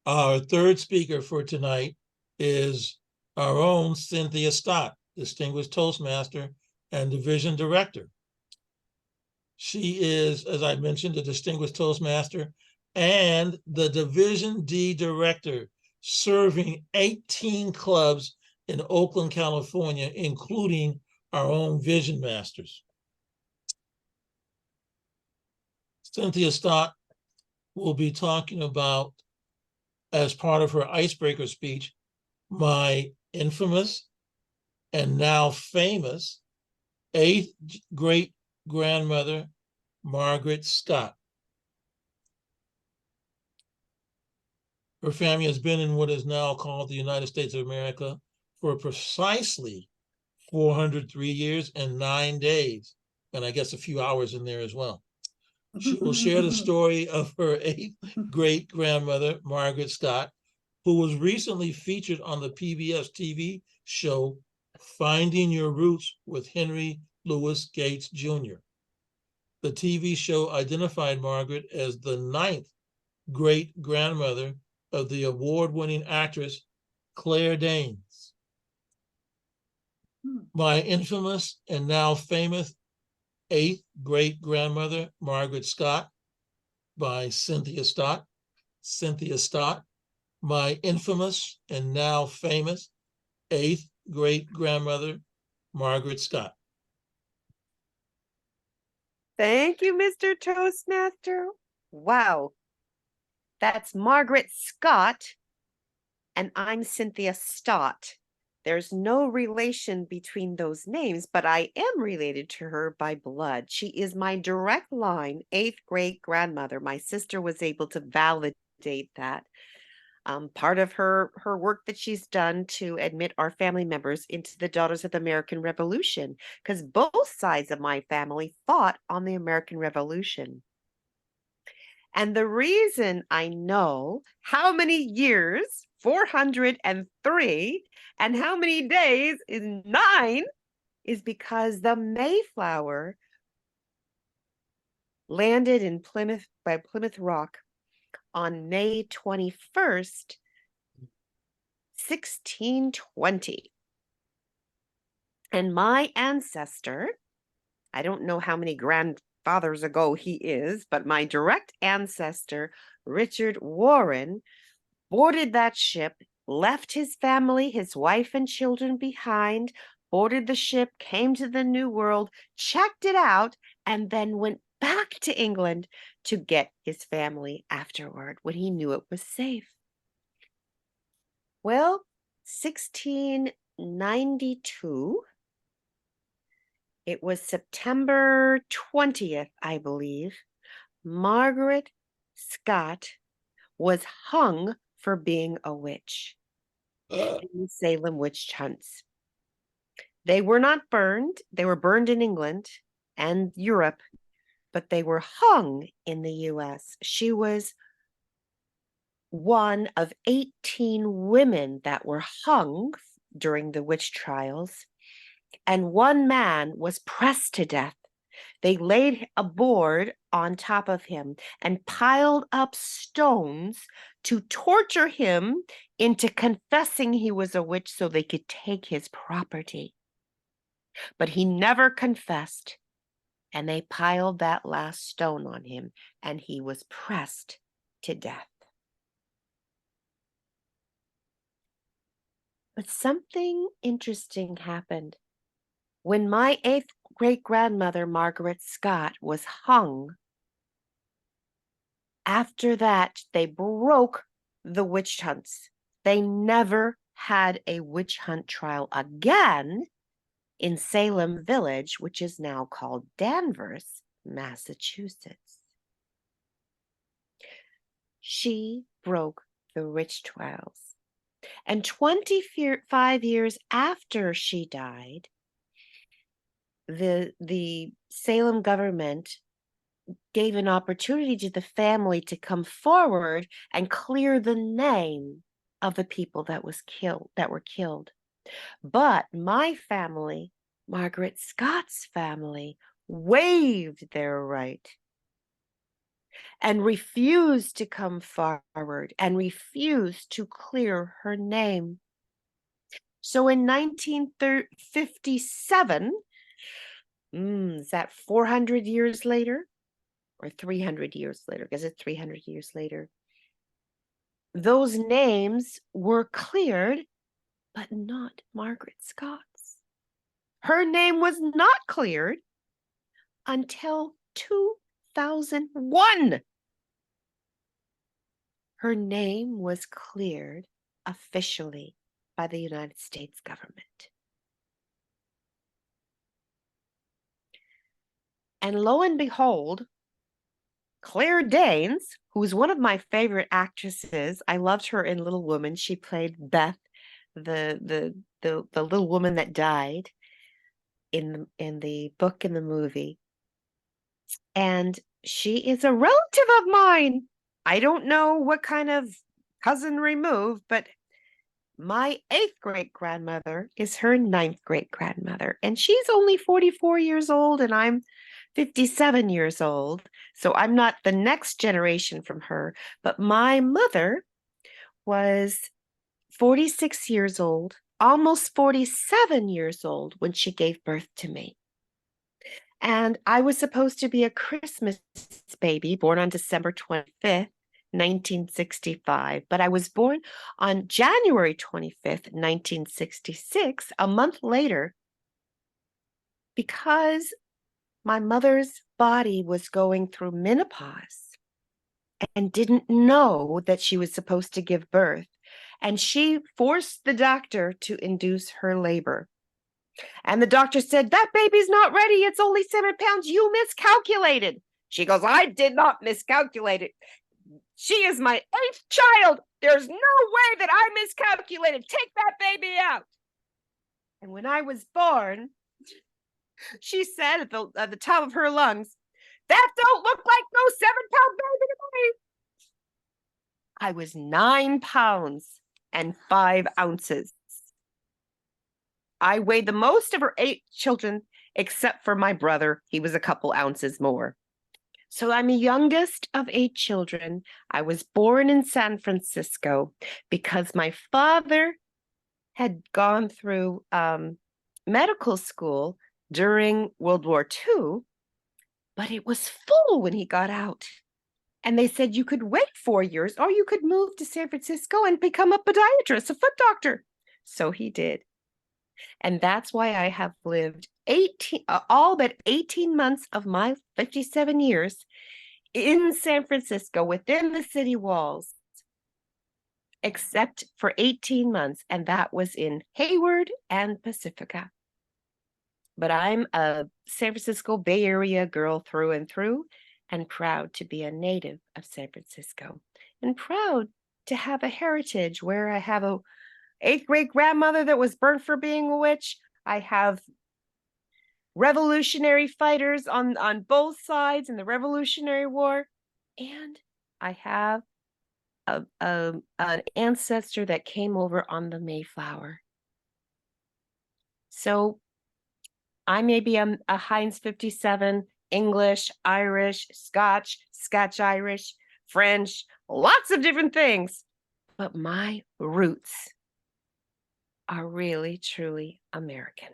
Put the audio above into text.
Our third speaker for tonight is our own Cynthia Stott, Distinguished Toastmaster and Division Director. She is, as I mentioned, a Distinguished Toastmaster and the Division D Director, serving 18 clubs in Oakland, California, including our own Vision Masters. Cynthia Stott will be talking about, as part of her icebreaker speech, my infamous and now famous eighth great grandmother, Margaret Scott. Her family has been in what is now called the United States of America for precisely 403 years and 9 days, and I guess a few hours in there as well. She will share the story of her eighth great grandmother, Margaret Scott, who was recently featured on the PBS TV show Finding Your Roots with Henry Louis Gates Jr. The TV show identified Margaret as the ninth great grandmother of the award-winning actress Claire Danes. My infamous and now famous eighth great grandmother, Margaret Scott, by Cynthia Stott. Cynthia Stott, my infamous and now famous eighth great grandmother, Margaret Scott. Thank you, Mr. Toastmaster. Wow. That's Margaret Scott, and I'm Cynthia Stott. There's no relation between those names, but I am related to her by blood. She is my direct line, eighth great grandmother. My sister was able to validate that. Part of her work that she's done to admit our family members into the Daughters of the American Revolution, because both sides of my family fought on the American Revolution. And the reason I know how many years, 403, and how many days is 9, is because the Mayflower landed in Plymouth by Plymouth Rock on May 21st, 1620. And my ancestor, I don't know how many grandfathers ago he is, but my direct ancestor, Richard Warren, boarded that ship, left his family, his wife and children behind, boarded the ship, came to the New World, checked it out, and then went back to England to get his family afterward when he knew it was safe. Well, 1692, it was September 20th, I believe, Margaret Scott was hung for being a witch in the Salem witch hunts. They were not burned. They were burned in England and Europe, but they were hung in the US. She was one of 18 women that were hung during the witch trials, and one man was pressed to death. They laid a board on top of him and piled up stones to torture him into confessing he was a witch so they could take his property. But he never confessed, and they piled that last stone on him, and he was pressed to death. But something interesting happened. When my eighth great-grandmother, Margaret Scott, was hung, after that, they broke the witch hunts. They never had a witch hunt trial again in Salem Village, which is now called Danvers, Massachusetts. She broke the witch trials. And 25 years after she died, the Salem government gave an opportunity to the family to come forward and clear the name of the people that were killed. But my family, Margaret Scott's family, waived their right. and refused to come forward and refused to clear her name. So in 1957, is that 400 years later or 300 years later? Because it's 300 years later. Those names were cleared, but not Margaret Scott's. Her name was not cleared until 2001. Her name was cleared officially by the United States government. And lo and behold, Claire Danes, who's one of my favorite actresses, I loved her in Little Women. She played Beth, the little woman that died in the book and the movie. And she is a relative of mine. I don't know what kind of cousin removed, but my 8th great-grandmother is her 9th great-grandmother. And she's only 44 years old and I'm 57 years old. So I'm not the next generation from her, but my mother was 46 years old, almost 47 years old when she gave birth to me. And I was supposed to be a Christmas baby born on December 25th, 1965, but I was born on January 25th, 1966, a month later, because my mother's body was going through menopause and didn't know that she was supposed to give birth. And she forced the doctor to induce her labor. And the doctor said, "That baby's not ready. It's only 7 pounds. You miscalculated." She goes, "I did not miscalculate it. She is my 8th child. There's no way that I miscalculated. Take that baby out." And when I was born, she said at the top of her lungs, "That don't look like no 7-pound baby to me." I was 9 pounds and 5 ounces. I weighed the most of her 8 children, except for my brother. He was a couple ounces more. So I'm the youngest of 8 children. I was born in San Francisco because my father had gone through medical school during World War II, but it was full when he got out. And they said you could wait 4 years or you could move to San Francisco and become a podiatrist, a foot doctor. So he did. And that's why I have lived all but 18 months of my 57 years in San Francisco within the city walls, except for 18 months. And that was in Hayward and Pacifica. But I'm a San Francisco Bay Area girl through and through, and proud to be a native of San Francisco, and proud to have a heritage where I have a 8th great-grandmother that was burnt for being a witch. I have revolutionary fighters on both sides in the Revolutionary War. And I have an ancestor that came over on the Mayflower. So I may be a Heinz 57, English, Irish, Scotch, Scotch-Irish, French, lots of different things. But my roots are really, truly American.